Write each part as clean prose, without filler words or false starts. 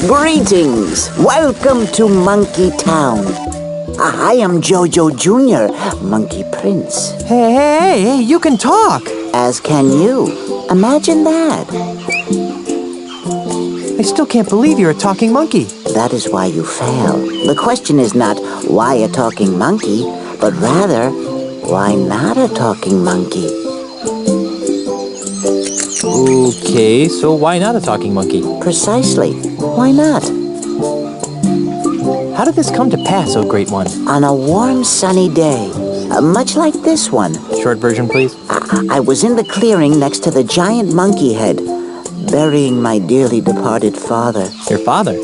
Greetings! Welcome to Monkey Town. I am JoJo Jr., Monkey Prince. Hey, you can talk! As can you. Imagine that. I still can't believe you're a talking monkey. That is why you fail. The question is not, why a talking monkey, but rather, why not a talking monkey? Okay, so why not a talking monkey? Precisely. Why not? How did this come to pass, oh great one? On a warm, sunny day, much like this one. Short version, please. I was in the clearing next to the giant monkey head, burying my dearly departed father. Your father?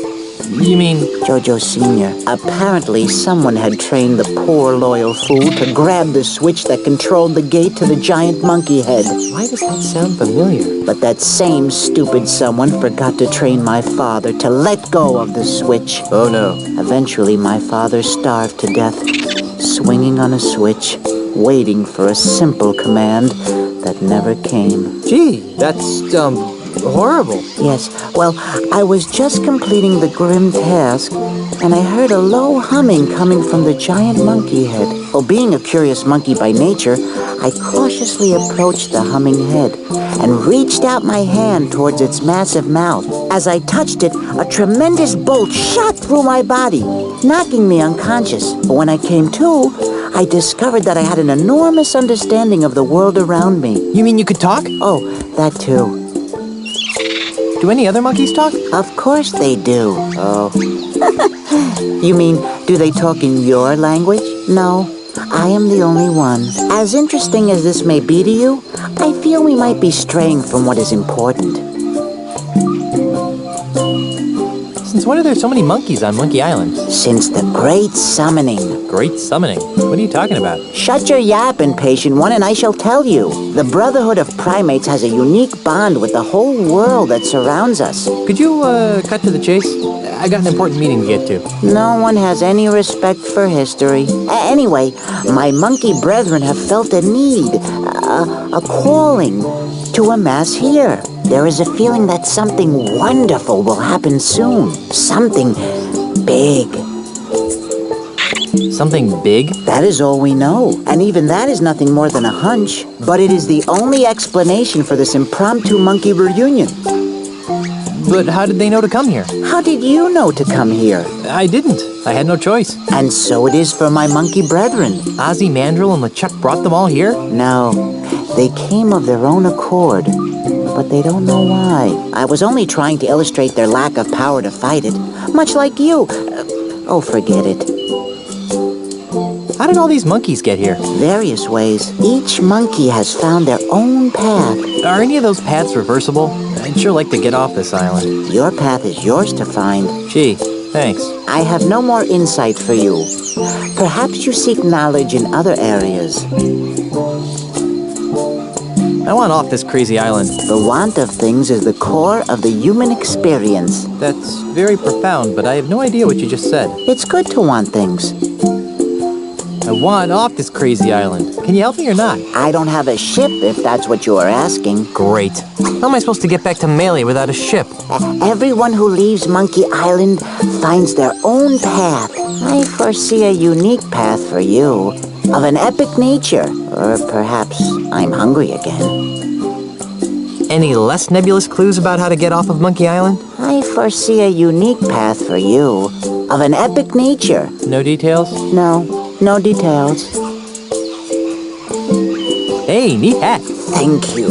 You mean... JoJo Sr. Apparently, someone had trained the poor, loyal fool to grab the switch that controlled the gate to the giant monkey head. Why does that sound familiar? But that same stupid someone forgot to train my father to let go of the switch. Oh, no. Eventually, my father starved to death, swinging on a switch, waiting for a simple command that never came. Gee, that's, horrible. Yes, well, I was just completing the grim task, and I heard a low humming coming from the giant monkey head. Well, being a curious monkey by nature, I cautiously approached the humming head and reached out my hand towards its massive mouth. As I touched it, a tremendous bolt shot through my body, knocking me unconscious. But when I came to, I discovered that I had an enormous understanding of the world around me. You mean you could talk? Oh, that too. Do any other monkeys talk? Of course they do. Oh. You mean, do they talk in your language? No, I am the only one. As interesting as this may be to you, I feel we might be straying from what is important. Since when are there so many monkeys on Monkey Island? Since the Great Summoning. Great summoning? What are you talking about? Shut your yap, impatient one, and I shall tell you. The Brotherhood of Primates has a unique bond with the whole world that surrounds us. Could you, cut to the chase? I got an important meeting to get to. No one has any respect for history. Anyway, my monkey brethren have felt a need, a calling to amass here. There is a feeling that something wonderful will happen soon. Something big. Something big? That is all we know. And even that is nothing more than a hunch. But it is the only explanation for this impromptu monkey reunion. But how did they know to come here? How did you know to come here? I didn't. I had no choice. And so it is for my monkey brethren. Ozzie Mandrill and LeChuck brought them all here? No, they came of their own accord. But they don't know why. I was only trying to illustrate their lack of power to fight it. Much like you. Oh, forget it. How did all these monkeys get here? Various ways. Each monkey has found their own path. Are any of those paths reversible? I'd sure like to get off this island. Your path is yours to find. Gee, thanks. I have no more insight for you. Perhaps you seek knowledge in other areas. I want off this crazy island. The want of things is the core of the human experience. That's very profound, but I have no idea what you just said. It's good to want things. I want off this crazy island. Can you help me or not? I don't have a ship, if that's what you are asking. Great. How am I supposed to get back to Melee without a ship? Everyone who leaves Monkey Island finds their own path. I foresee a unique path for you, of an epic nature. Or perhaps I'm hungry again. Any less nebulous clues about how to get off of Monkey Island? I foresee a unique path for you, of an epic nature. No details? No details. Hey, neat hat. Thank you.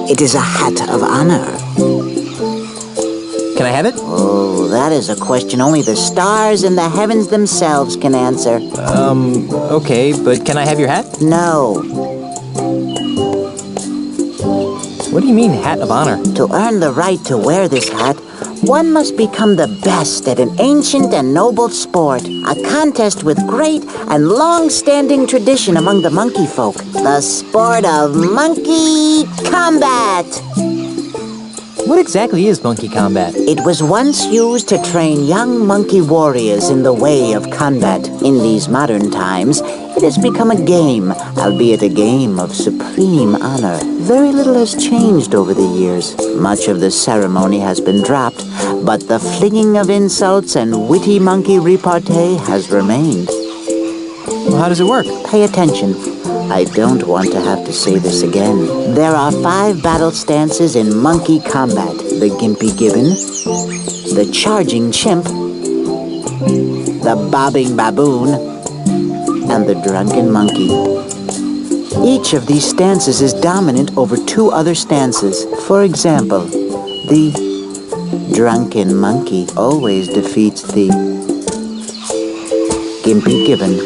It is a hat of honor. Can I have it? Oh, that is a question only the stars and the heavens themselves can answer. Okay, but can I have your hat? No. What do you mean, hat of honor? To earn the right to wear this hat, one must become the best at an ancient and noble sport, a contest with great and long-standing tradition among the monkey folk, the sport of monkey combat. What exactly is monkey combat? It was once used to train young monkey warriors in the way of combat. In these modern times, it has become a game, albeit a game of supreme honor. Very little has changed over the years. Much of the ceremony has been dropped, but the flinging of insults and witty monkey repartee has remained. Well, how does it work? Pay attention. I don't want to have to say this again. There are 5 battle stances in monkey combat. The gimpy gibbon, the charging chimp, the bobbing baboon, and the drunken monkey. Each of these stances is dominant over 2 other stances. For example, the drunken monkey always defeats the gimpy gibbon.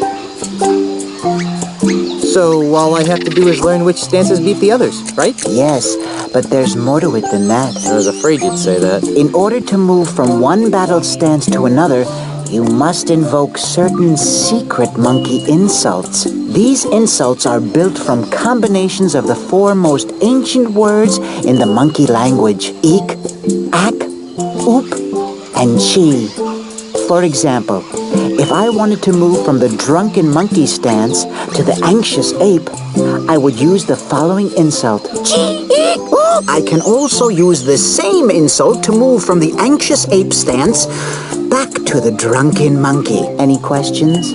So all I have to do is learn which stances beat the others, right? Yes, but there's more to it than that. I was afraid you'd say that. In order to move from one battle stance to another, you must invoke certain secret monkey insults. These insults are built from combinations of the 4 most ancient words in the monkey language: ik, ak, oop, and chi. For example, if I wanted to move from the drunken monkey stance to the anxious ape, I would use the following insult. I can also use the same insult to move from the anxious ape stance back to the drunken monkey. Any questions?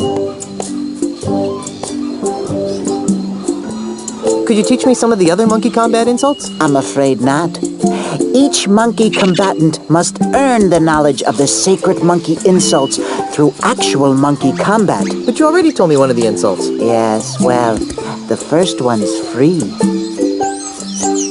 Could you teach me some of the other monkey combat insults? I'm afraid not. Each monkey combatant must earn the knowledge of the sacred monkey insults through actual monkey combat. But you already told me one of the insults. Yes, well, the first one's free.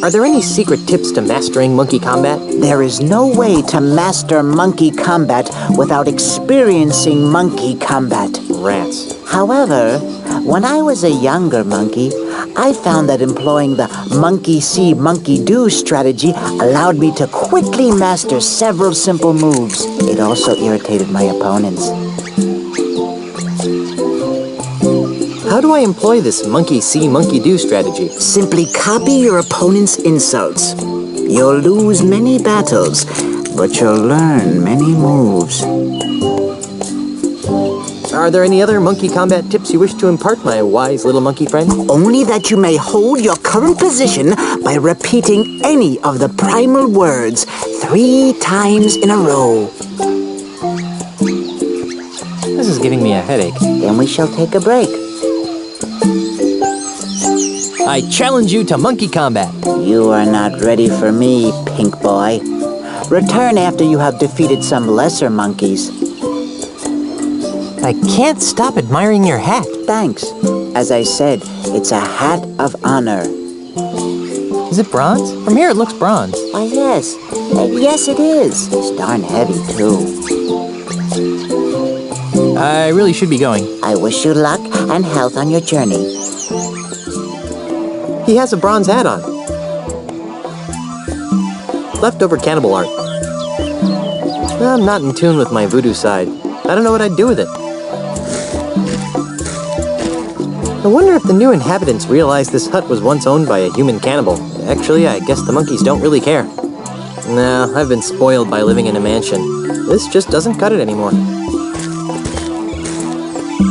Are there any secret tips to mastering monkey combat? There is no way to master monkey combat without experiencing monkey combat. Rats. However, when I was a younger monkey, I found that employing the monkey see, monkey do strategy allowed me to quickly master several simple moves. It also irritated my opponents. How do I employ this monkey see, monkey do strategy? Simply copy your opponent's insults. You'll lose many battles, but you'll learn many moves. Are there any other monkey combat tips you wish to impart, my wise little monkey friend? Only that you may hold your current position by repeating any of the primal words 3 times in a row. This is giving me a headache. Then we shall take a break. I challenge you to monkey combat. You are not ready for me, pink boy. Return after you have defeated some lesser monkeys. I can't stop admiring your hat. Thanks. As I said, it's a hat of honor. Is it bronze? From here it looks bronze. Why, yes. Yes, it is. It's darn heavy, too. I really should be going. I wish you luck and health on your journey. He has a bronze hat on. Leftover cannibal art. I'm not in tune with my voodoo side. I don't know what I'd do with it. I wonder if the new inhabitants realized this hut was once owned by a human cannibal. Actually, I guess the monkeys don't really care. No, I've been spoiled by living in a mansion. This just doesn't cut it anymore.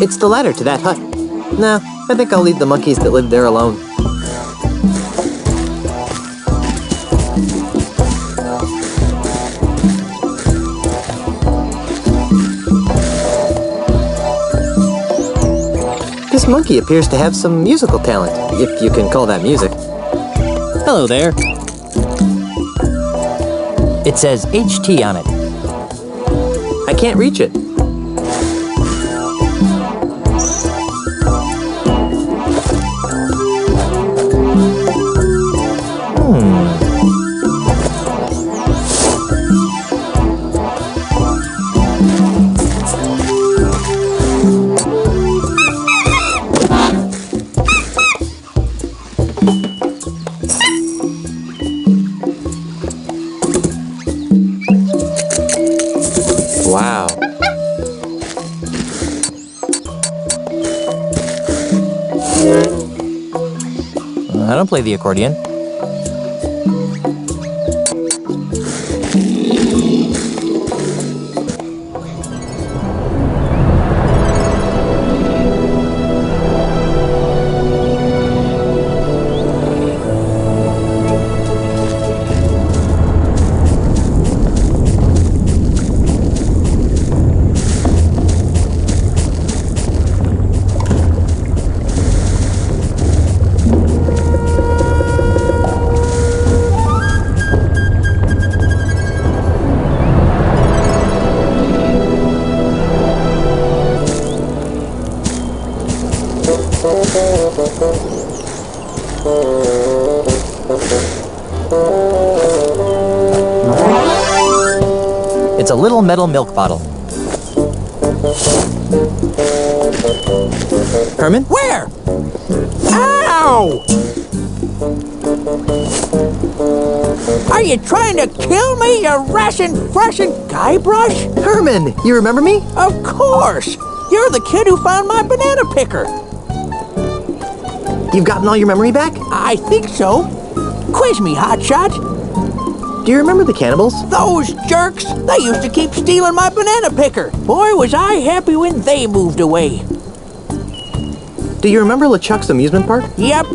It's the ladder to that hut. No, I think I'll leave the monkeys that live there alone. This monkey appears to have some musical talent, if you can call that music. Hello there. It says HT on it. I can't reach it. Wow. I don't play the accordion. It's a little metal milk bottle. Herman? Where? Ow! Are you trying to kill me, you rashin' Guybrush? Herman, you remember me? Of course! You're the kid who found my banana picker. You've gotten all your memory back? I think so. Quiz me, hotshot. Do you remember the cannibals? Those jerks! They used to keep stealing my banana picker. Boy, was I happy when they moved away. Do you remember LeChuck's amusement park? Yep.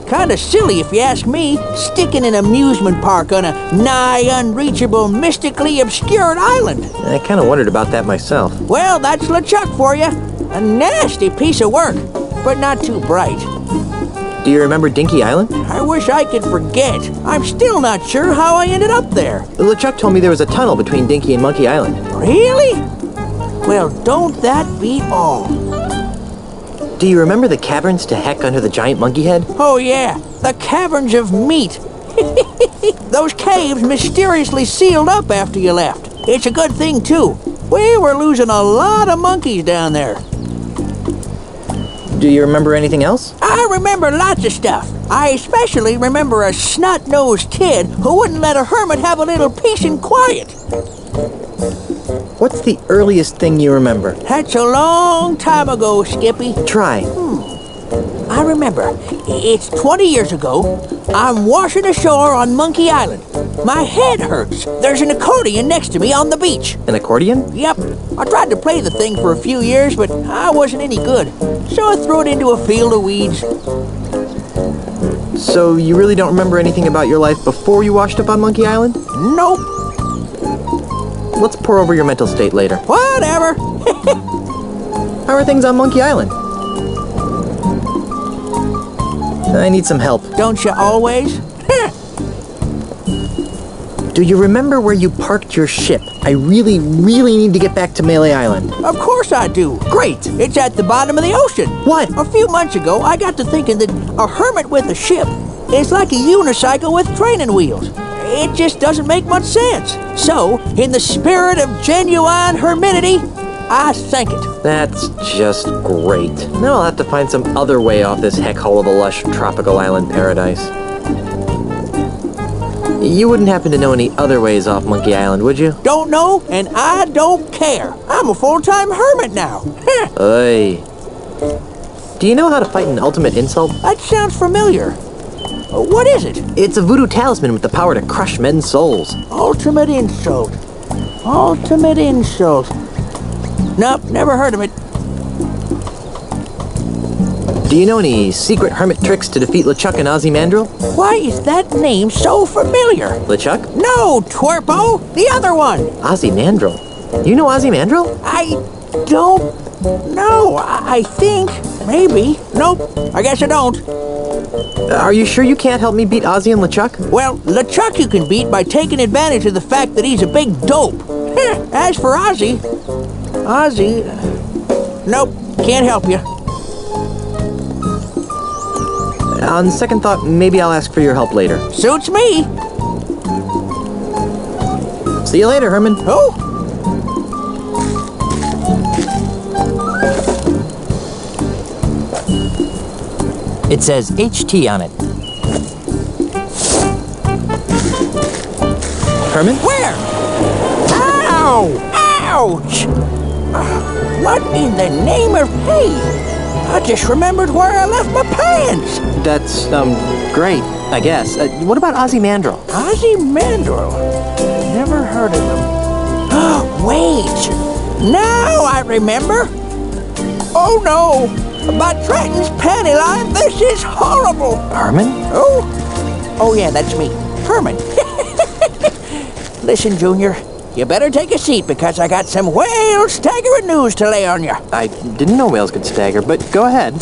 Kinda silly if you ask me, sticking an amusement park on a nigh unreachable, mystically obscured island. I kinda wondered about that myself. Well, that's LeChuck for you. A nasty piece of work, but not too bright. Do you remember Dinky Island? I wish I could forget. I'm still not sure how I ended up there. LeChuck told me there was a tunnel between Dinky and Monkey Island. Really? Well, don't that beat all? Do you remember the caverns to heck under the giant monkey head? Oh yeah, the caverns of meat. Those caves mysteriously sealed up after you left. It's a good thing too. We were losing a lot of monkeys down there. Do you remember anything else? I remember lots of stuff. I especially remember a snot-nosed kid who wouldn't let a hermit have a little peace and quiet. What's the earliest thing you remember? That's a long time ago, Skippy. Try. I remember. It's 20 years ago. I'm washing ashore on Monkey Island. My head hurts. There's an accordion next to me on the beach. An accordion? Yep. I tried to play the thing for a few years, but I wasn't any good. So I threw it into a field of weeds. So you really don't remember anything about your life before you washed up on Monkey Island? Nope. Let's pour over your mental state later. Whatever. How are things on Monkey Island? I need some help. Don't you always? Do you remember where you parked your ship? I really need to get back to Melee Island. Of course I do. Great! It's at the bottom of the ocean. What? A few months ago, I got to thinking that a hermit with a ship is like a unicycle with training wheels. It just doesn't make much sense. So, in the spirit of genuine hermitity, I sank it. That's just great. Now I'll have to find some other way off this heck hole of a lush tropical island paradise. You wouldn't happen to know any other ways off Monkey Island, would you? Don't know, and I don't care. I'm a full-time hermit now. Oy. Do you know how to fight an ultimate insult? That sounds familiar. What is it? It's a voodoo talisman with the power to crush men's souls. Ultimate insult. Ultimate insult. Nope, never heard of it. Do you know any secret hermit tricks to defeat LeChuck and Ozzie Mandrill? Why is that name so familiar? LeChuck? No, Twerpo! The other one! Ozzie Mandrill? You know Ozzie Mandrill? I don't know. I think. Maybe. Nope. I guess I don't. Are you sure you can't help me beat Ozzie and LeChuck? Well, LeChuck you can beat by taking advantage of the fact that he's a big dope. As for Ozzie... Nope. Can't help you. On second thought, maybe I'll ask for your help later. Suits me. See you later, Herman. Oh? It says HT on it. Herman? Where? Ow! Ouch! What in the name of hey? I just remembered where I left my pants. That's, great, I guess. What about Ozzie Mandrill? Ozzie Mandrill? Never heard of him. Wait! Now I remember! Oh no! By Trenton's panty line, this is horrible! Herman? Oh yeah, that's me. Herman. Listen, Junior, you better take a seat because I got some whale staggering news to lay on you. I didn't know whales could stagger, but go ahead.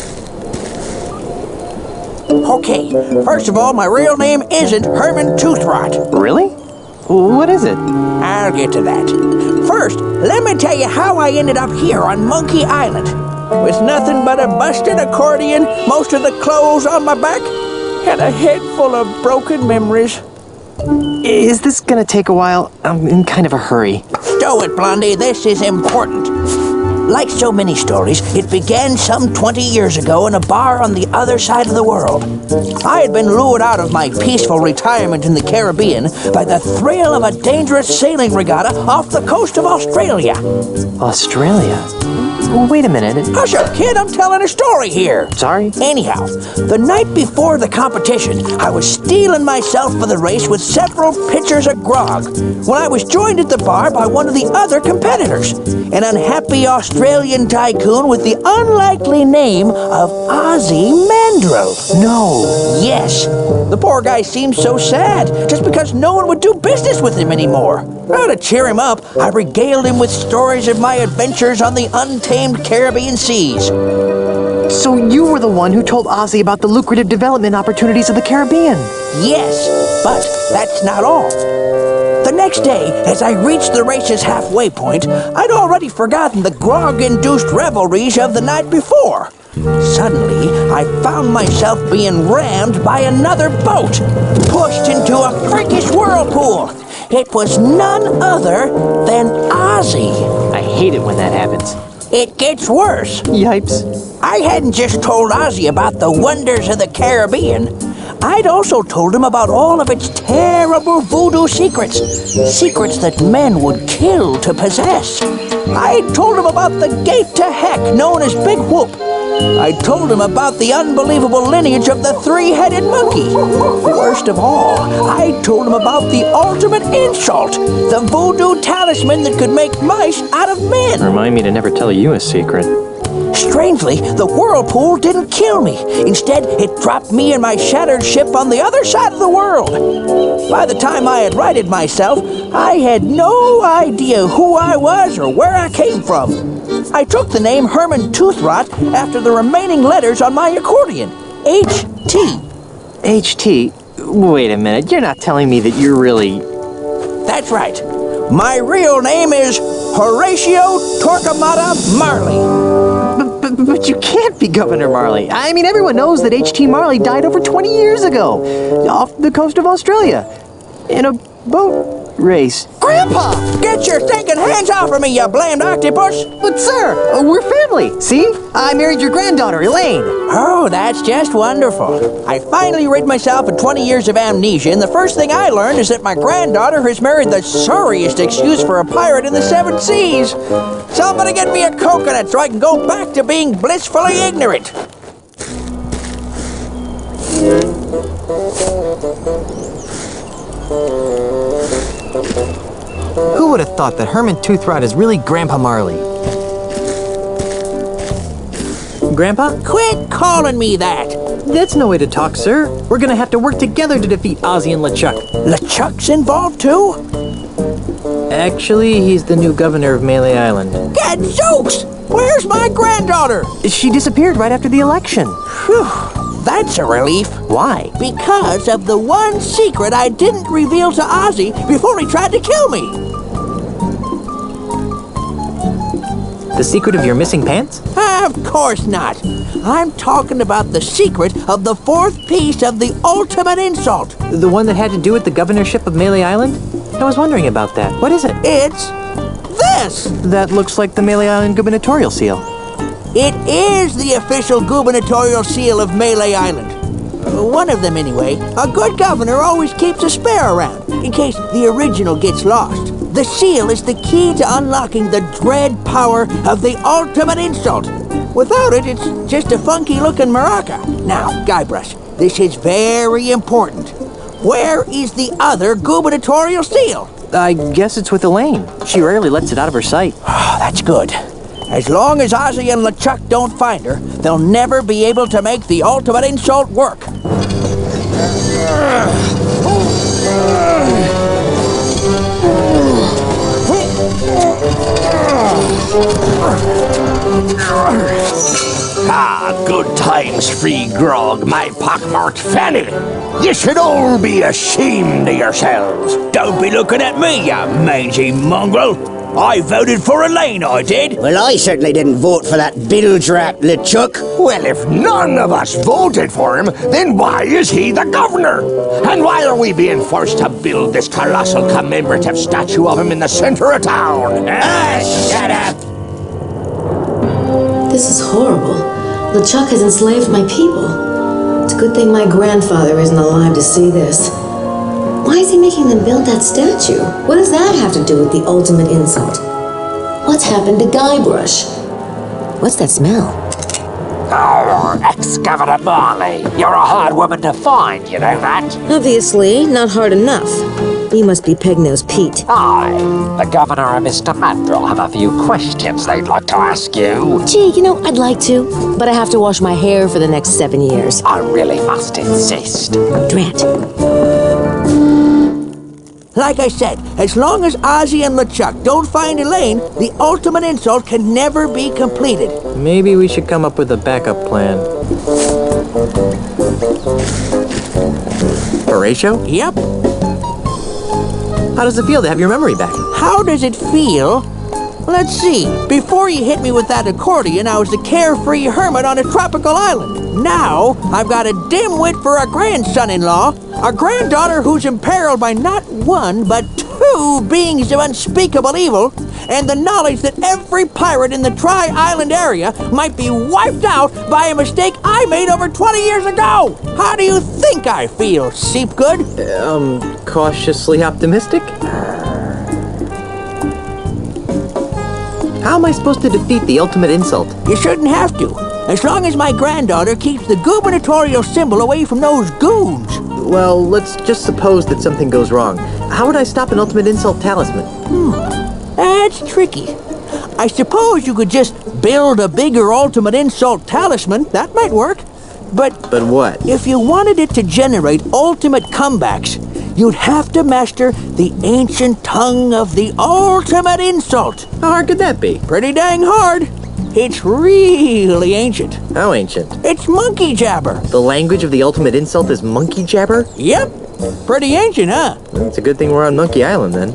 Okay, first of all, my real name isn't Herman Toothrot. Really? What is it? I'll get to that. First, let me tell you how I ended up here on Monkey Island. With nothing but a busted accordion, most of the clothes on my back, and a head full of broken memories. Is this gonna take a while? I'm in kind of a hurry. Stow it, Blondie. This is important. Like so many stories, it began some 20 years ago in a bar on the other side of the world. I had been lured out of my peaceful retirement in the Caribbean by the thrill of a dangerous sailing regatta off the coast of Australia. Australia? Wait a minute. Hush up, kid. I'm telling a story here. Sorry? Anyhow, the night before the competition, I was steeling myself for the race with several pitchers of grog when I was joined at the bar by one of the other competitors, an unhappy Australian tycoon with the unlikely name of Ozzie Mandrill. No. Yes. The poor guy seemed so sad just because no one would do business with him anymore. Well, to cheer him up, I regaled him with stories of my adventures on the untamed Caribbean seas. So you were the one who told Ozzie about the lucrative development opportunities of the Caribbean? Yes, but that's not all. The next day, as I reached the race's halfway point, I'd already forgotten the grog-induced revelries of the night before. Suddenly, I found myself being rammed by another boat, pushed into a freakish whirlpool. It was none other than Ozzie. I hate it when that happens. It gets worse. Yipes. I hadn't just told Ozzie about the wonders of the Caribbean. I'd also told him about all of its terrible voodoo secrets. Secrets that men would kill to possess. I'd told him about the gate to heck known as Big Whoop. I told him about the unbelievable lineage of the three-headed monkey. Worst of all, I told him about the ultimate insult, the voodoo talisman that could make mice out of men. Remind me to never tell you a secret. Strangely, the whirlpool didn't kill me. Instead, it dropped me and my shattered ship on the other side of the world. By the time I had righted myself, I had no idea who I was or where I came from. I took the name Herman Toothrot after the remaining letters on my accordion, H.T. H.T.? Wait a minute, you're not telling me that you're really... That's right. My real name is Horatio Torquemada Marley. But you can't be Governor Marley. I mean, everyone knows that H.T. Marley died over 20 years ago, off the coast of Australia, in a boat race. Grandpa! Get your stinking hands off of me, you blamed octopus! But sir, we're family. See? I married your granddaughter, Elaine. Oh, that's just wonderful. I finally rid myself of 20 years of amnesia, and the first thing I learned is that my granddaughter has married the sorriest excuse for a pirate in the 7 seas. Somebody get me a coconut so I can go back to being blissfully ignorant. Who would have thought that Herman Toothrot is really Grandpa Marley? Grandpa? Quit calling me that. That's no way to talk, sir. We're gonna have to work together to defeat Ozzie and LeChuck. LeChuck's involved too? Actually, he's the new governor of Malay Island. Gadzooks! Where's my granddaughter? She disappeared right after the election. Phew, that's a relief. Why? Because of the one secret I didn't reveal to Ozzie before he tried to kill me. The secret of your missing pants? Of course not. I'm talking about the secret of the 4th piece of the ultimate insult. The one that had to do with the governorship of Malay Island? I was wondering about that. What is it? It's this. That looks like the Malay Island gubernatorial seal. It is the official gubernatorial seal of Malay Island. One of them, anyway. A good governor always keeps a spare around, in case the original gets lost. The seal is the key to unlocking the dread power of the ultimate insult. Without it, it's just a funky-looking maraca. Now, Guybrush, this is very important. Where is the other gubernatorial seal? I guess it's with Elaine. She rarely lets it out of her sight. Oh, that's good. As long as Ozzie and LeChuck don't find her, they'll never be able to make the ultimate insult work. Ah, good times, free grog, my pockmarked fanny. You should all be ashamed of yourselves. Don't be looking at me, you mangy mongrel. I voted for Elaine, I did. Well, I certainly didn't vote for that bilge-rat LeChuck. Well, if none of us voted for him, then why is he the governor? And why are we being forced to build this colossal commemorative statue of him in the center of town? Shut up! This is horrible. LeChuck has enslaved my people. It's a good thing my grandfather isn't alive to see this. Why is he making them build that statue? What does that have to do with the ultimate insult? What's happened to Guybrush? What's that smell? Oh, ex-Governor Marley. You're a hard woman to find, you know that? Obviously, not hard enough. You must be Pegnose Pete. I, the Governor and Mr. Mandrill, have a few questions they'd like to ask you. Gee, you know, I'd like to, but I have to wash my hair for the next 7 years. I really must insist. Drat. Like I said, as long as Ozzie and LeChuck don't find Elaine, the ultimate insult can never be completed. Maybe we should come up with a backup plan. Horatio? Yep. How does it feel to have your memory back? How does it feel? Let's see. Before you hit me with that accordion, I was a carefree hermit on a tropical island. Now, I've got a dimwit for a grandson-in-law, a granddaughter who's imperiled by not one, but 2 beings of unspeakable evil, and the knowledge that every pirate in the Tri-Island area might be wiped out by a mistake I made over 20 years ago. How do you think I feel, Seepgood? Cautiously optimistic? How am I supposed to defeat the ultimate insult? You shouldn't have to, as long as my granddaughter keeps the gubernatorial symbol away from those goons. Well, let's just suppose that something goes wrong. How would I stop an ultimate insult talisman? That's tricky. I suppose you could just build a bigger ultimate insult talisman. That might work. But what? If you wanted it to generate ultimate comebacks, you'd have to master the ancient tongue of the ultimate insult. How hard could that be? Pretty dang hard. It's really ancient. How ancient? It's monkey jabber. The language of the ultimate insult is monkey jabber? Yep. Pretty ancient, huh? It's a good thing we're on Monkey Island, then.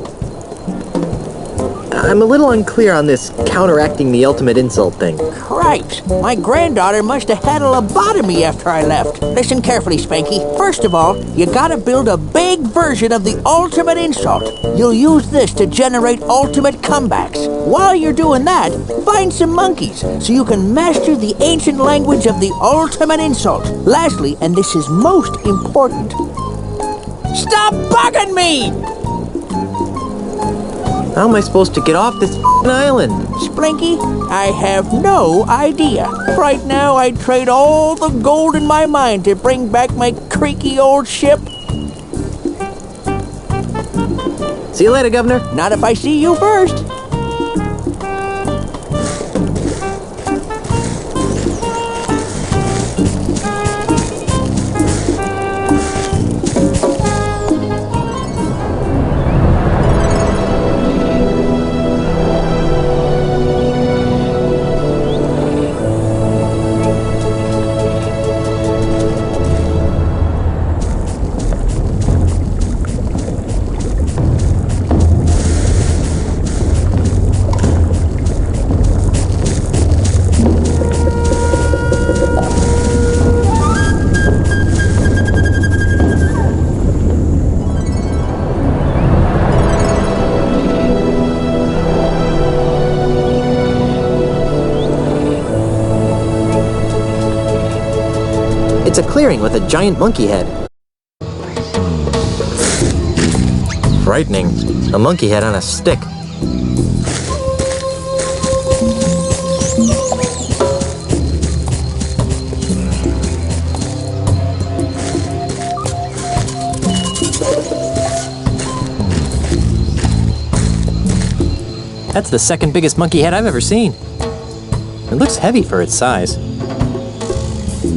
I'm a little unclear on this counteracting the ultimate insult thing. Cripes, my granddaughter must have had a lobotomy after I left. Listen carefully, Spanky. First of all, you gotta build a big version of the ultimate insult. You'll use this to generate ultimate comebacks. While you're doing that, find some monkeys so you can master the ancient language of the ultimate insult. Lastly, and this is most important, stop bugging me! How am I supposed to get off this island? Splinky, I have no idea. Right now, I'd trade all the gold in my mind to bring back my creaky old ship. See you later, Governor. Not if I see you first. It's a clearing with a giant monkey head. Frightening. A monkey head on a stick. That's the second biggest monkey head I've ever seen. It looks heavy for its size.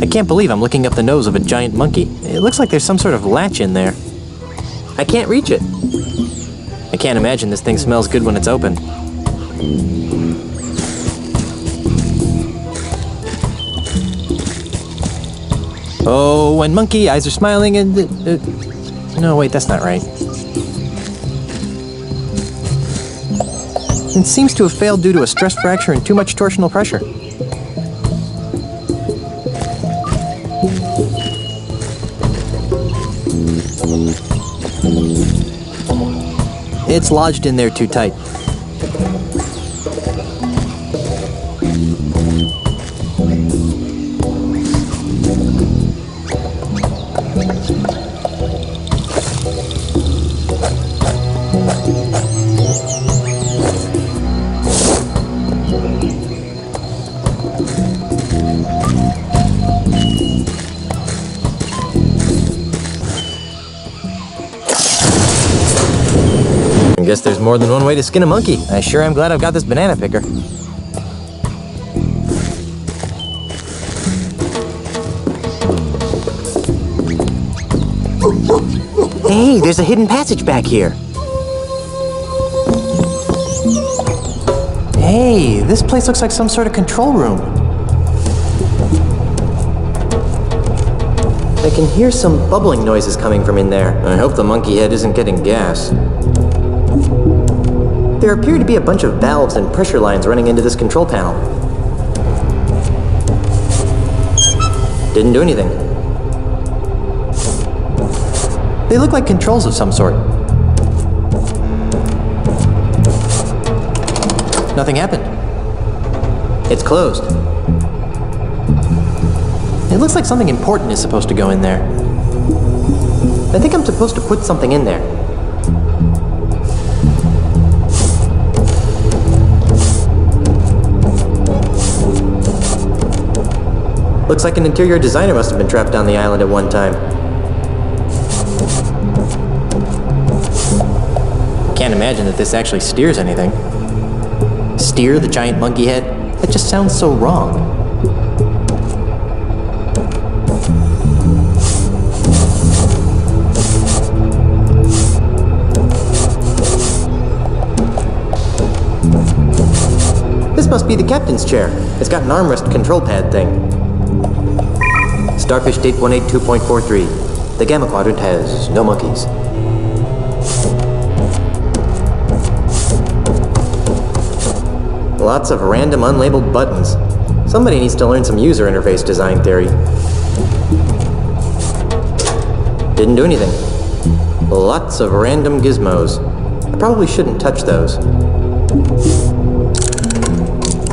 I can't believe I'm looking up the nose of a giant monkey. It looks like there's some sort of latch in there. I can't reach it. I can't imagine this thing smells good when it's open. Oh, when monkey eyes are smiling and... no, wait, that's not right. It seems to have failed due to a stress fracture and too much torsional pressure. It's lodged in there too tight. I guess there's more than one way to skin a monkey. I sure am glad I've got this banana picker. Hey, there's a hidden passage back here. Hey, this place looks like some sort of control room. I can hear some bubbling noises coming from in there. I hope the monkey head isn't getting gas. There appear to be a bunch of valves and pressure lines running into this control panel. Didn't do anything. They look like controls of some sort. Nothing happened. It's closed. It looks like something important is supposed to go in there. I think I'm supposed to put something in there. Looks like an interior designer must have been trapped on the island at one time. Can't imagine that this actually steers anything. Steer the giant monkey head? That just sounds so wrong. This must be the captain's chair. It's got an armrest control pad thing. Starfish date 182.43. The Gamma Quadrant has no monkeys. Lots of random unlabeled buttons. Somebody needs to learn some user interface design theory. Didn't do anything. Lots of random gizmos. I probably shouldn't touch those.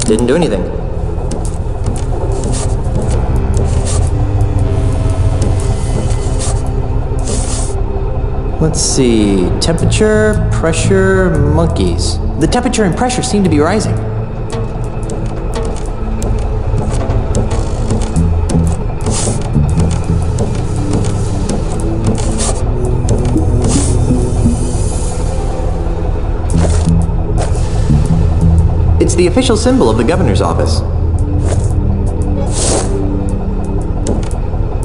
Didn't do anything. Let's see. Temperature, pressure, monkeys. The temperature and pressure seem to be rising. It's the official symbol of the governor's office.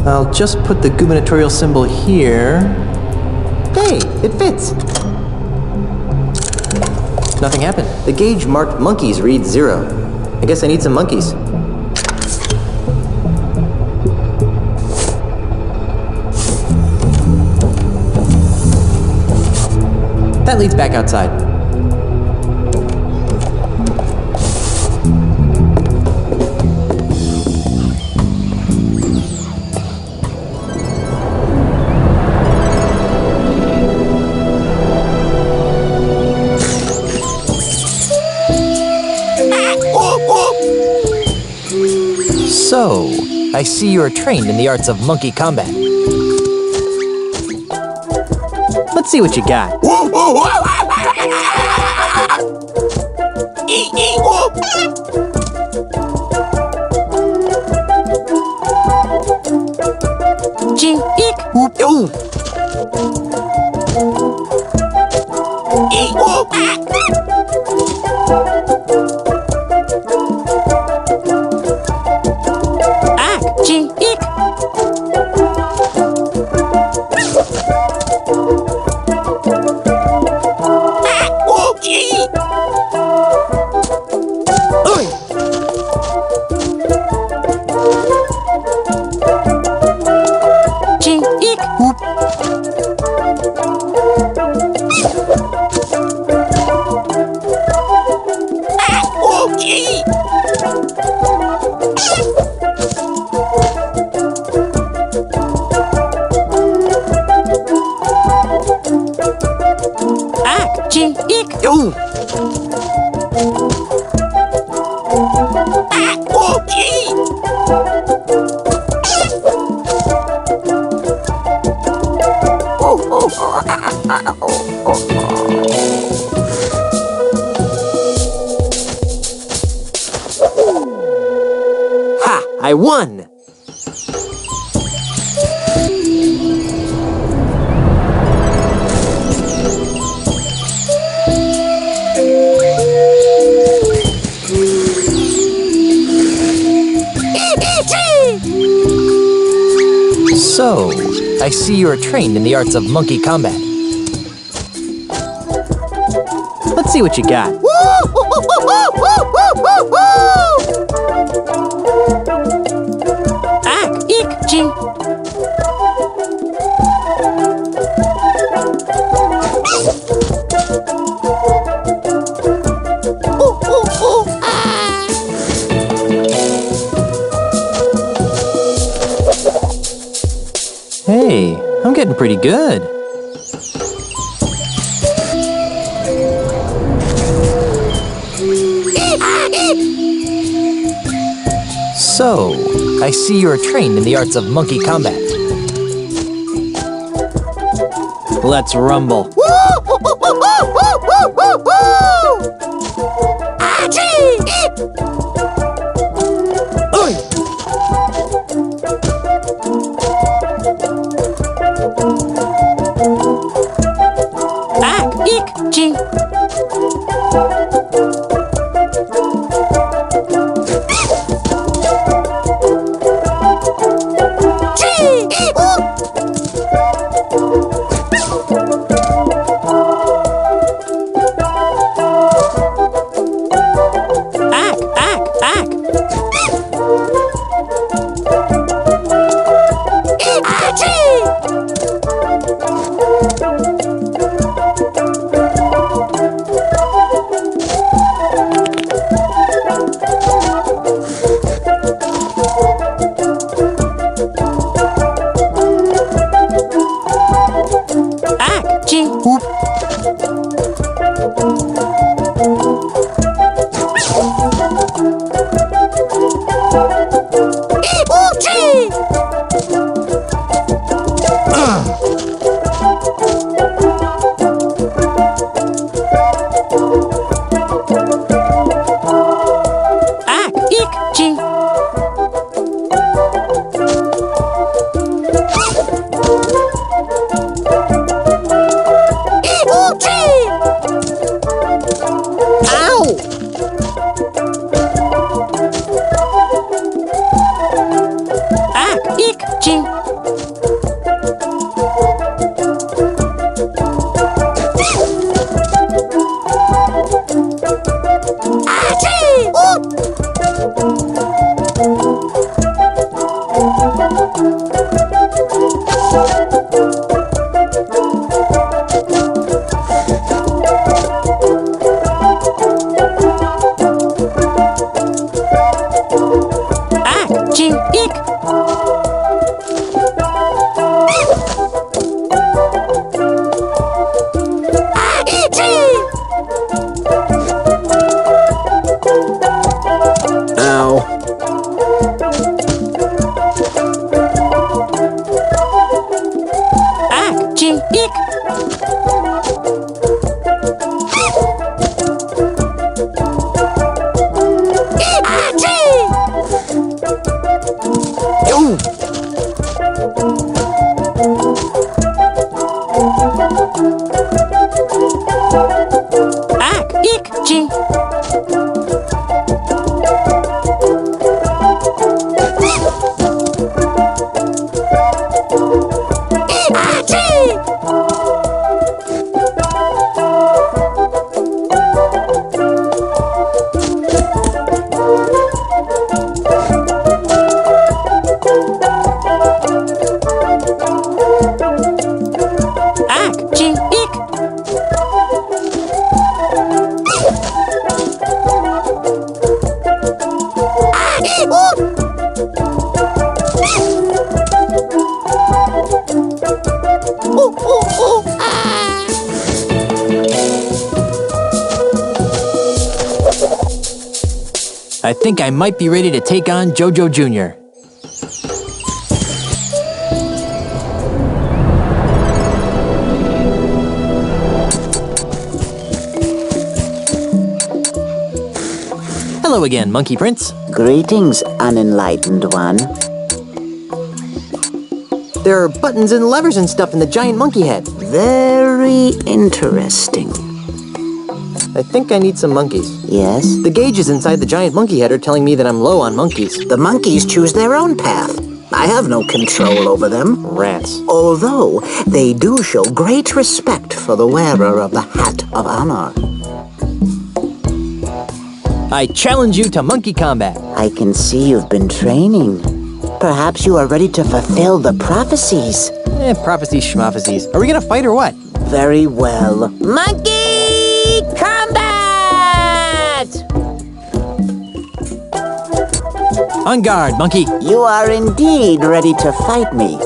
I'll just put the gubernatorial symbol here. Hey, it fits! Nothing happened. The gauge marked monkeys reads 0. I guess I need some monkeys. That leads back outside. So, I see you are trained in the arts of monkey combat. Let's see what you got. Ooh. Ha! I won! So, I see you are trained in the arts of monkey combat. Let's see what you got. Hey, I'm getting pretty good. So, I see you are trained in the arts of monkey combat. Let's rumble. I think I might be ready to take on JoJo Jr. Hello again, Monkey Prince. Greetings, unenlightened one. There are buttons and levers and stuff in the giant monkey head. Very interesting. I think I need some monkeys. Yes? The gauges inside the giant monkey head are telling me that I'm low on monkeys. The monkeys choose their own path. I have no control over them. Rats. Although they do show great respect for the wearer of the Hat of Honor. I challenge you to monkey combat. I can see you've been training. Perhaps you are ready to fulfill the prophecies. Prophecies schmophecies. Are we gonna fight or what? Very well. Monkey combat! On guard, monkey. You are indeed ready to fight me.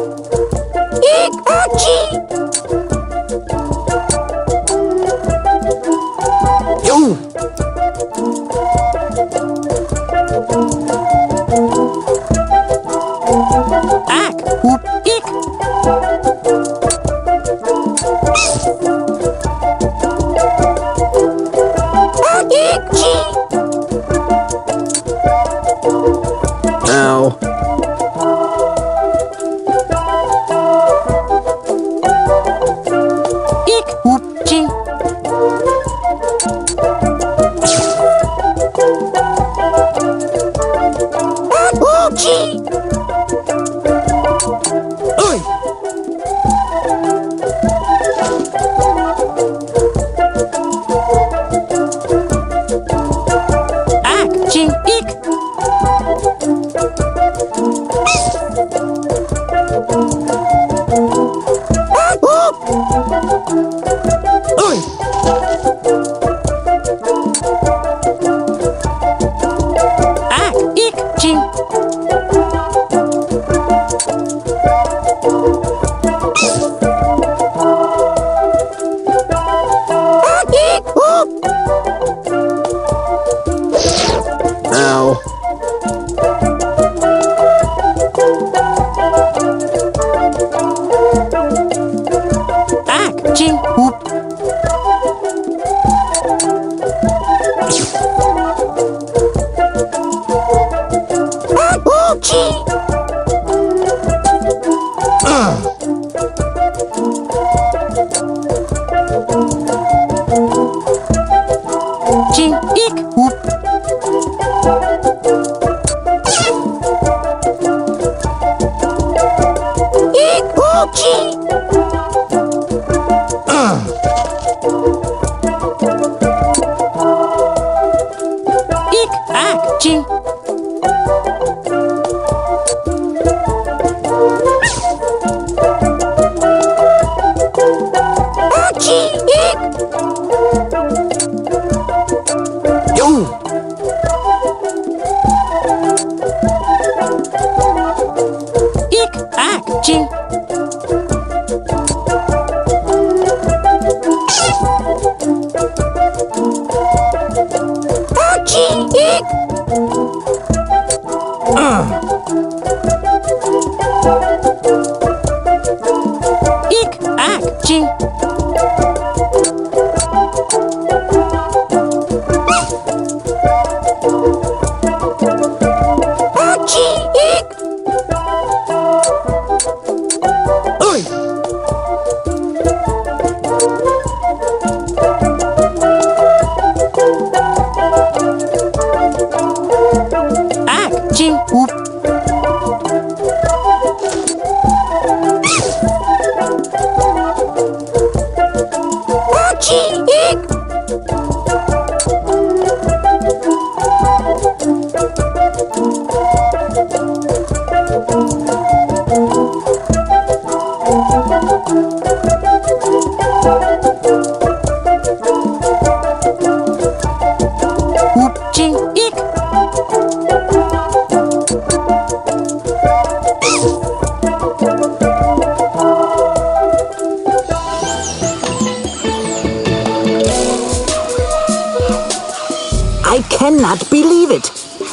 I cannot believe it.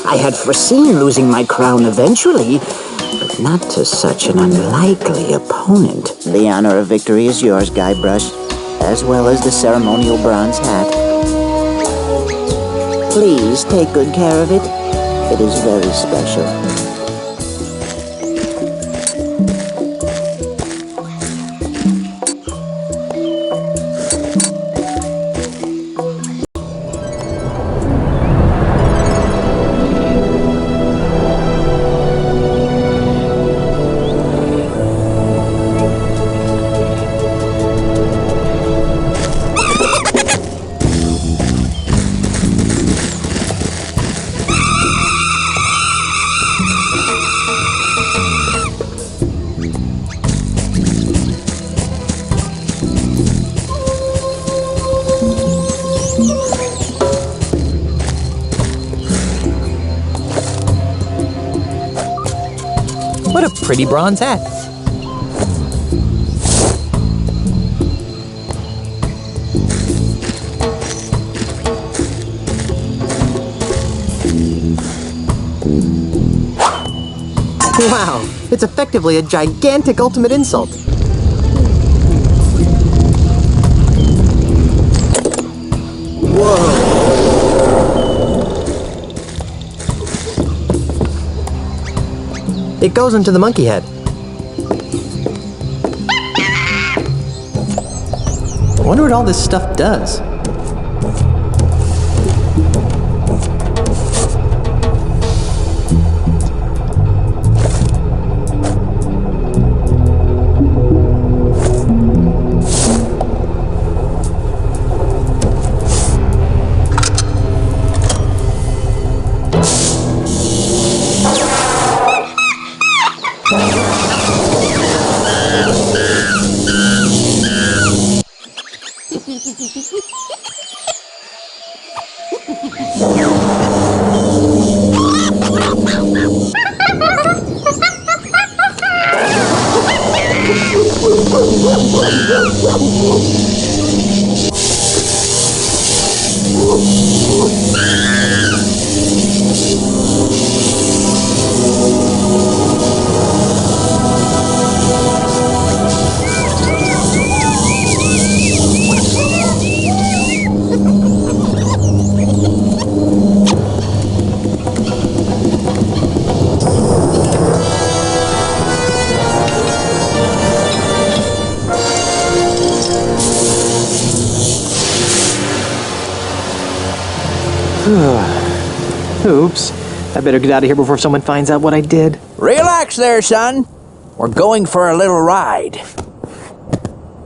I had foreseen losing my crown eventually, but not to such an unlikely opponent. The honor of victory is yours, Guybrush, as well as the ceremonial bronze hat. Please take good care of it. It is very special. What a pretty bronze hat. Wow, it's effectively a gigantic ultimate insult. Whoa. It goes into the monkey head. I wonder what all this stuff does. Oops. I better get out of here before someone finds out what I did. Relax there, son. We're going for a little ride.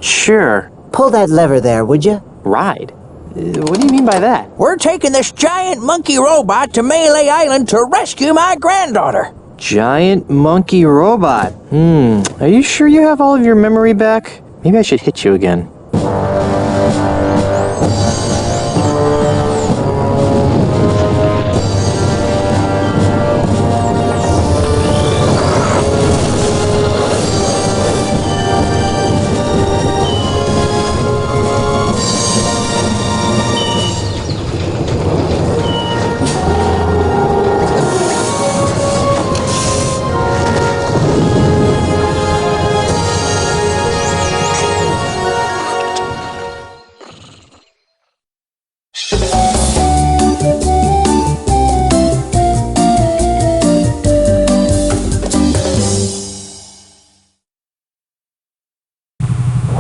Sure. Pull that lever there, would you? Ride? What do you mean by that? We're taking this giant monkey robot to Melee Island to rescue my granddaughter. Giant monkey robot. Are you sure you have all of your memory back? Maybe I should hit you again.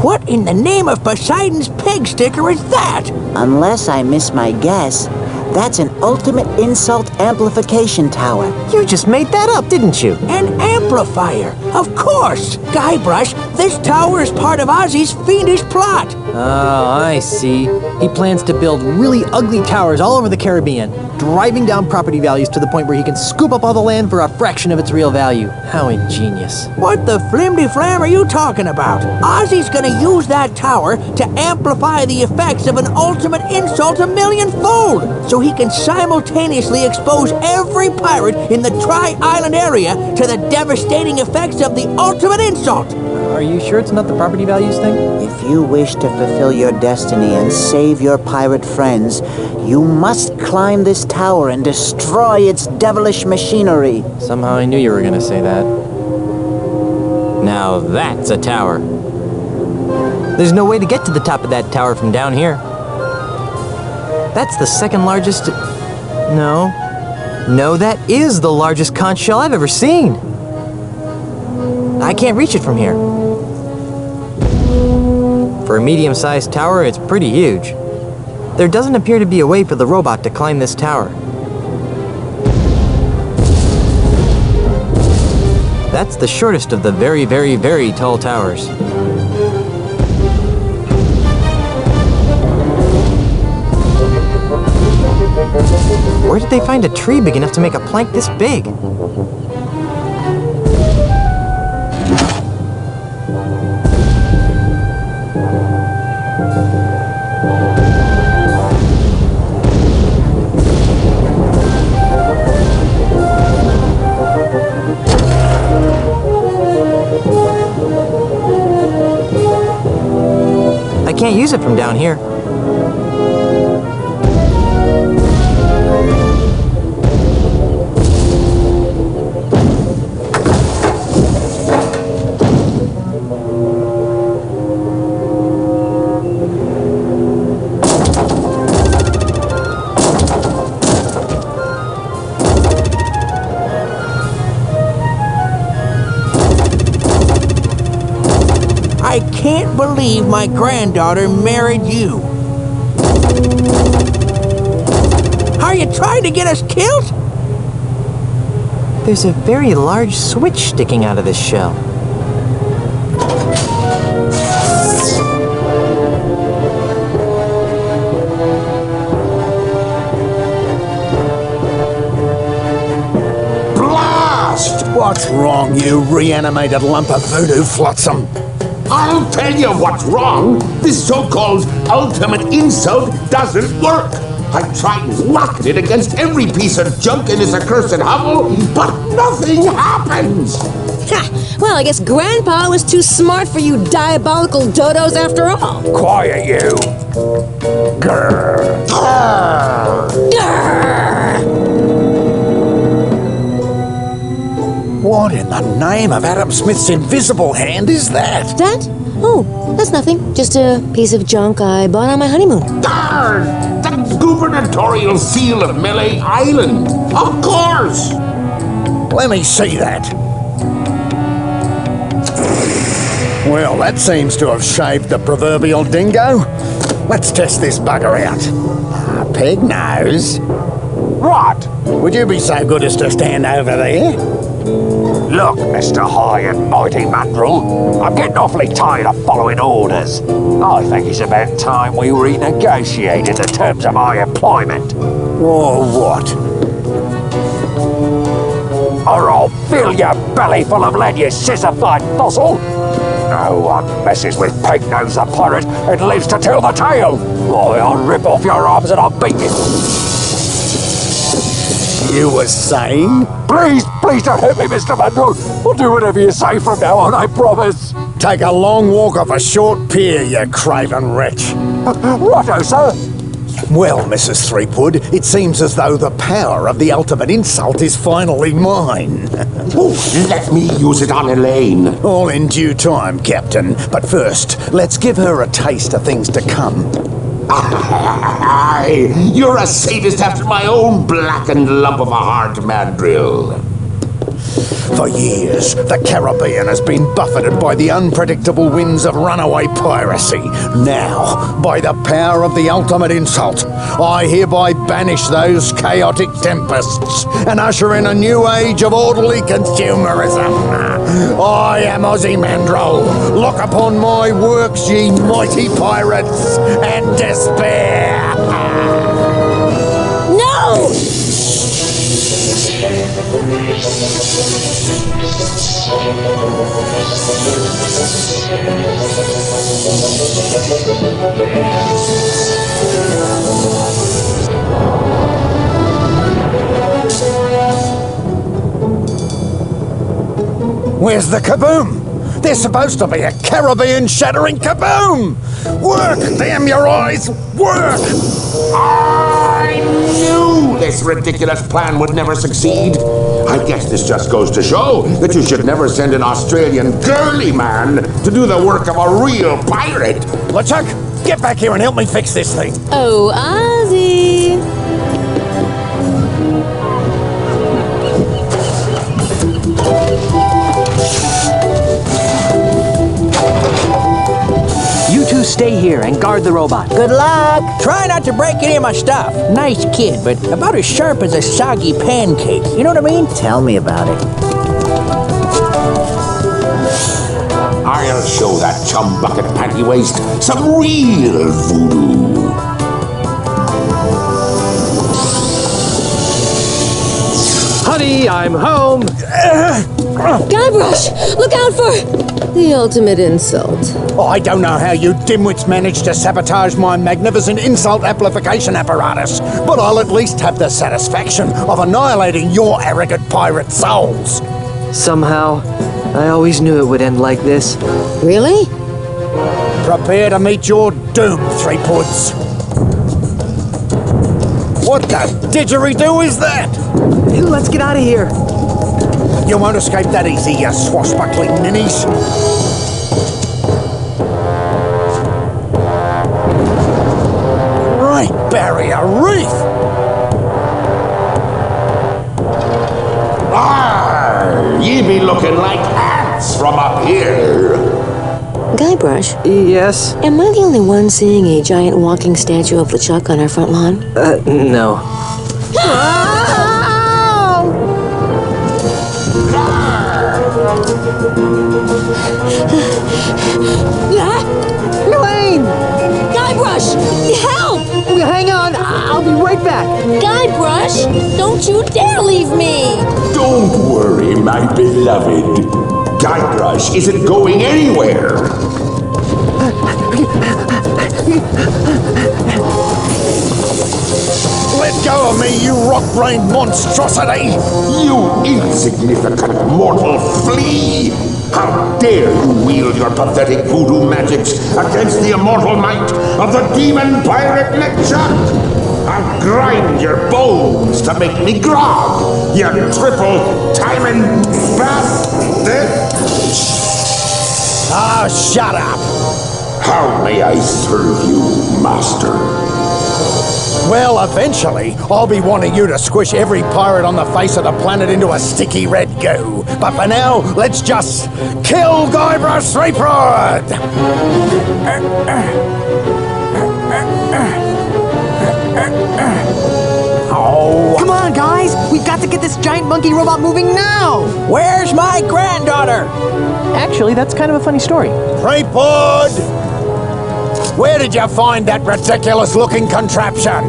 What in the name of Poseidon's pig sticker is that? Unless I miss my guess, that's an ultimate insult amplification tower. You just made that up, didn't you? An amplifier, of course. Guybrush, this tower is part of Ozzie's fiendish plot. Oh, I see. He plans to build really ugly towers all over the Caribbean, driving down property values to the point where he can scoop up all the land for a fraction of its real value. How ingenious. What the flimdy-flam are you talking about? Ozzie's gonna use that tower to amplify the effects of an ultimate insult a millionfold, so so he can simultaneously expose every pirate in the Tri-Island area to the devastating effects of the ultimate insult. Are you sure it's not the property values thing? If you wish to fulfill your destiny and save your pirate friends, you must climb this tower and destroy its devilish machinery. Somehow I knew you were gonna say that. Now that's a tower. There's no way to get to the top of that tower from down here. That's the second largest... No, that is the largest conch shell I've ever seen. I can't reach it from here. For a medium-sized tower, it's pretty huge. There doesn't appear to be a way for the robot to climb this tower. That's the shortest of the very, very, very tall towers. Where did they find a tree big enough to make a plank this big? I can't use it from down here. I can't believe my granddaughter married you. Are you trying to get us killed? There's a very large switch sticking out of this shell. Blast! What's wrong, you reanimated lump of voodoo flotsam? I'll tell you what's wrong. This so-called ultimate insult doesn't work. I've tried knocking it against every piece of junk in this accursed hovel, but nothing happens. Ha! Well, I guess Grandpa was too smart for you diabolical dodos after all. Quiet, you. Grrr. What in the name of Adam Smith's invisible hand is that? That? Oh, that's nothing. Just a piece of junk I bought on my honeymoon. Darn! The gubernatorial seal of Melee Island. Of course! Let me see that. Well, that seems to have shaved the proverbial dingo. Let's test this bugger out. Pegnose. What? Would you be so good as to stand over there? Look, Mr. High and Mighty Mandrill, I'm getting awfully tired of following orders. I think it's about time we renegotiated the terms of my employment. Or what? Or I'll fill your belly full of lead, you sissified fossil! No one messes with Pegnose the pirate and lives to tell the tale! Why, I'll rip off your arms and I'll beat you! You were saying? Please don't hurt me, Mr. Mandrill! I'll do whatever you say from now on, I promise! Take a long walk off a short pier, you craven wretch. Righto, sir! Well, Mrs. Threepwood, it seems as though the power of the ultimate insult is finally mine. Oh, let me use it on Elaine. All in due time, Captain. But first, let's give her a taste of things to come. Aye, you're a sadist after my own blackened lump of a heart, Mandrill. For years, the Caribbean has been buffeted by the unpredictable winds of runaway piracy. Now, by the power of the ultimate insult, I hereby banish those chaotic tempests and usher in a new age of orderly consumerism. I am Ozzie Mandrill. Look upon my works, ye mighty pirates, and despair. No! Where's the kaboom? There's supposed to be a Caribbean-shattering kaboom! Work, damn your eyes! Work! I knew this ridiculous plan would never succeed. I guess this just goes to show that you should never send an Australian girly man to do the work of a real pirate. LeChuck, get back here and help me fix this thing. Oh, Ozzie! You two stay here and guard the robot. Good luck. Try not to break any of my stuff. Nice kid, but about as sharp as a soggy pancake. You know what I mean? Tell me about it. I'll show that chum bucket panty waist some real voodoo. Honey, I'm home. Guybrush, look out for the ultimate insult. I don't know how you dimwits managed to sabotage my magnificent insult amplification apparatus, but I'll at least have the satisfaction of annihilating your arrogant pirate souls. Somehow, I always knew it would end like this. Really? Prepare to meet your doom, Threepuds. What the didgeridoo is that? Let's get out of here. You won't escape that easy, you swashbuckling ninnies. Great barrier reef! Arr, ye be looking like ants from up here. Guybrush, Yes? am I the only one seeing a giant walking statue of LeChuck on our front lawn? No. Elaine! Guybrush, help! Hang on, I'll be right back. Guybrush, don't you dare leave me! Don't worry, my beloved. Guybrush isn't going anywhere. Let go of me, you rock-brained monstrosity! You insignificant mortal flea! How dare you wield your pathetic voodoo magics against the immortal might of the demon pirate LeChuck! I'll grind your bones to make me grog, you triple-timing bastard! Ah, shut up! How may I serve you, master? Well, eventually, I'll be wanting you to squish every pirate on the face of the planet into a sticky red goo. But for now, let's just kill Guybrush Threepwood! Oh. Come on, guys! We've got to get this giant monkey robot moving now! Where's my granddaughter? Actually, that's kind of a funny story. Threepwood! Where did you find that ridiculous-looking contraption?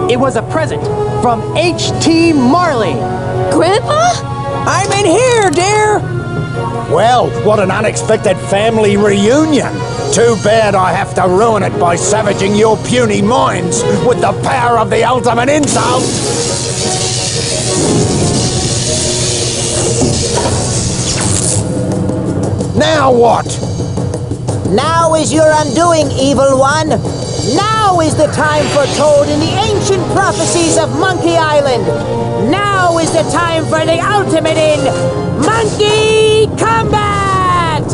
It was a present from H.T. Marley. Grandpa? I'm in here, dear. Well, what an unexpected family reunion. Too bad I have to ruin it by savaging your puny minds with the power of the ultimate insult. Now what? Now is your undoing, evil one. Now is the time foretold in the ancient prophecies of Monkey Island. Now is the time for the ultimate in Monkey Combat!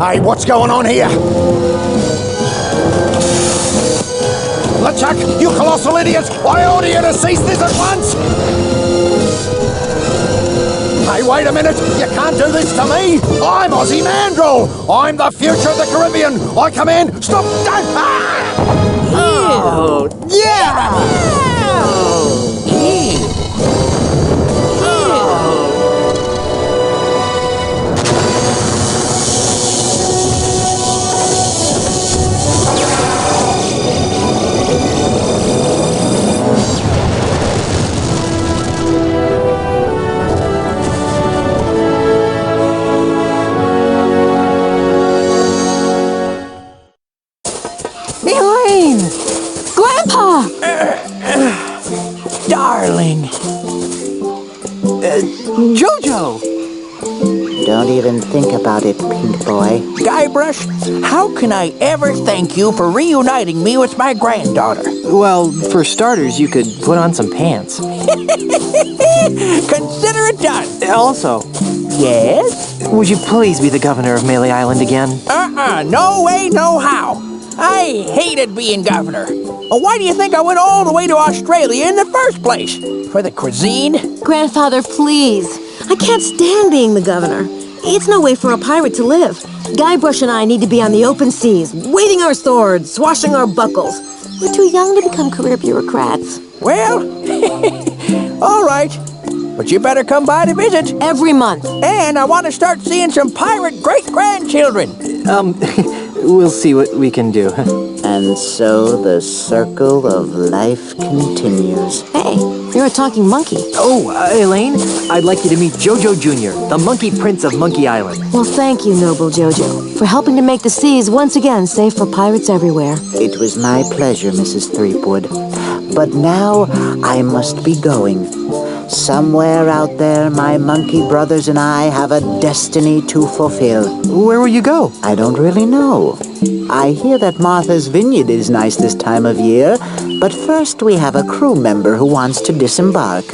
Hey, what's going on here? LeChuck, you colossal idiots! I order you to cease this at once! Hey, wait a minute! You can't do this to me! I'm Ozzie Mandrill! I'm the future of the Caribbean! I command... Stop! Don't! Ah! Oh, yeah! Elaine! Grandpa! Darling. JoJo! Don't even think about it, Pink Boy. Guybrush, how can I ever thank you for reuniting me with my granddaughter? Well, for starters, you could put on some pants. Consider it done. Also, Yes? would you please be the governor of Melee Island again? No way, no how. I hated being governor. Why do you think I went all the way to Australia in the first place? For the cuisine? Grandfather, please. I can't stand being the governor. It's no way for a pirate to live. Guybrush and I need to be on the open seas, waving our swords, swashing our buckles. We're too young to become career bureaucrats. Well, all right. But you better come by to visit. Every month. And I want to start seeing some pirate great-grandchildren. We'll see what we can do. And so the circle of life continues. Hey, you're a talking monkey. Oh, Elaine, I'd like you to meet JoJo Jr., the Monkey Prince of Monkey Island. Well, thank you, noble JoJo, for helping to make the seas once again safe for pirates everywhere. It was my pleasure, Mrs. Threepwood. But now I must be going. Somewhere out there, my monkey brothers and I have a destiny to fulfill. Where will you go? I don't really know. I hear that Martha's Vineyard is nice this time of year, but first we have a crew member who wants to disembark.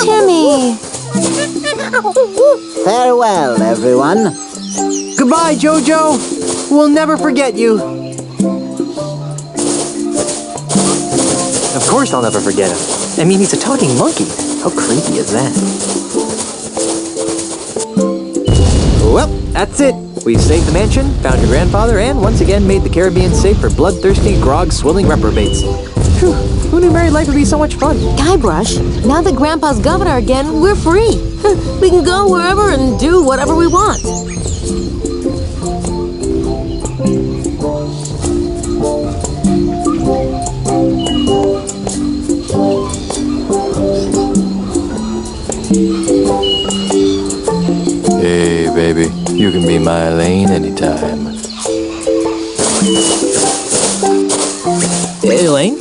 Timmy! Farewell, everyone. Goodbye, JoJo. We'll never forget you. Of course I'll never forget him. I mean, he's a talking monkey. How creepy is that? Well, that's it. We've saved the mansion, found your grandfather, and once again made the Caribbean safe for bloodthirsty, grog-swilling reprobates. Phew, who knew married life would be so much fun? Guybrush, now that Grandpa's governor again, we're free. We can go wherever and do whatever we want. Hey, baby, you can be my Elaine anytime. Hey, Elaine?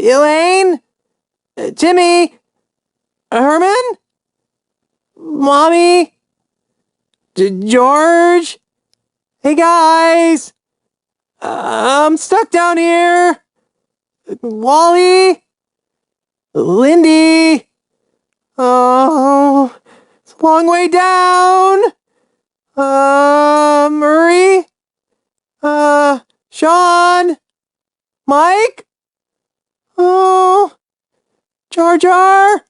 Elaine? Timmy? Herman? Mommy? George? Hey guys! I'm stuck down here! Wally? Lindy? Oh, it's a long way down! Murray? Sean? Mike? Oh, Jar Jar?